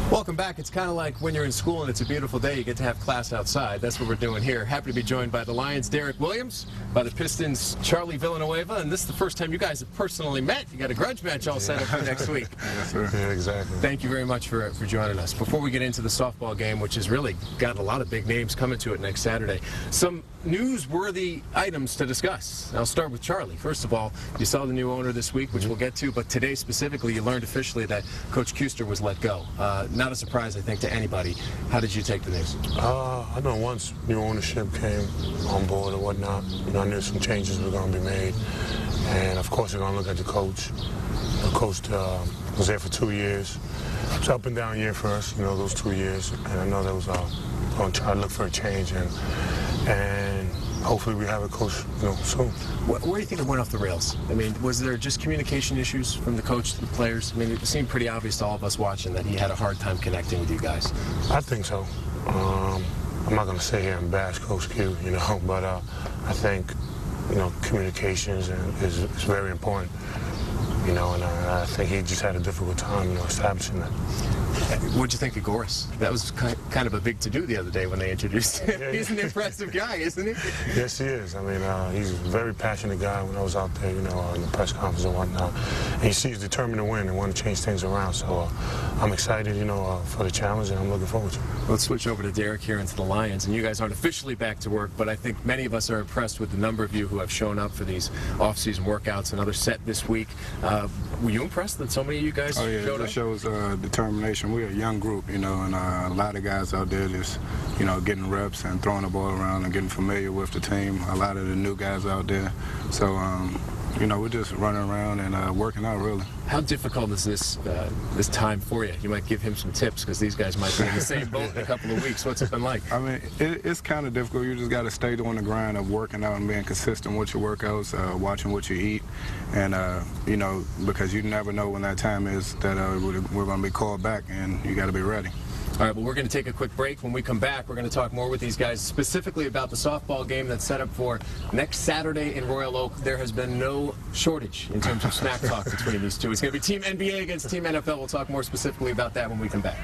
Welcome back. It's kind of like when you're in school and it's a beautiful day, you get to have class outside. That's what we're doing here. Happy to be joined by the Lions' Derrick Williams, by the Pistons' Charlie Villanueva, and this is the first time you guys have personally met. You got a grudge match all set up for next week. Yes, sir. Yeah, exactly. Thank you very much for joining us. Before we get into the softball game, which has really got a lot of big names coming to it next Saturday, some newsworthy items to discuss. I'll start with Charlie. First of all, you saw the new owner this week, which we'll get to, but today specifically you learned officially that Coach Kuster was let go. Not a surprise, I think, to anybody. How did you take the news? I know once new ownership came on board or whatnot, I knew some changes were going to be made. And, of course, we're going to look at the coach. The coach was there for 2 years. It was up and down year for us, those 2 years. And I know that was going to try to look for a change. And hopefully we have a coach, soon. Where do you think it went off the rails? I mean, was there just communication issues from the coach to the players? I mean, it seemed pretty obvious to all of us watching that he had a hard time connecting with you guys. I think so. I'm not going to sit here and bash Coach Q, but I think, communications is very important, and I think he just had a difficult time, establishing that. What'd you think of Goris? That was kind of a big to-do the other day when they introduced him. Yeah, he's an impressive guy, isn't he? Yes, he is. I mean, he's a very passionate guy. When I was out there, in the press conference and whatnot, and he seems determined to win and want to change things around. So I'm excited, for the challenge, and I'm looking forward to it. Let's switch over to Derrick here into the Lions, and you guys aren't officially back to work, but I think many of us are impressed with the number of you who have shown up for these off-season workouts. Another set this week. Were you impressed that so many of you guys showed up? It shows determination. We're a young group, and a lot of guys out there just, getting reps and throwing the ball around and getting familiar with the team. A lot of the new guys out there. So, we're just running around and working out, really. How difficult is this time for you? You might give him some tips because these guys might be in the same boat in a couple of weeks. What's it been like? I mean, it's kind of difficult. You just got to stay on the grind of working out and being consistent with your workouts, watching what you eat, and, because you never know when that time is that we're going to be called back, and you got to be ready. All right, well, we're going to take a quick break. When we come back, we're going to talk more with these guys, specifically about the softball game that's set up for next Saturday in Royal Oak. There has been no shortage in terms of smack talk between these two. It's going to be Team NBA against Team NFL. We'll talk more specifically about that when we come back.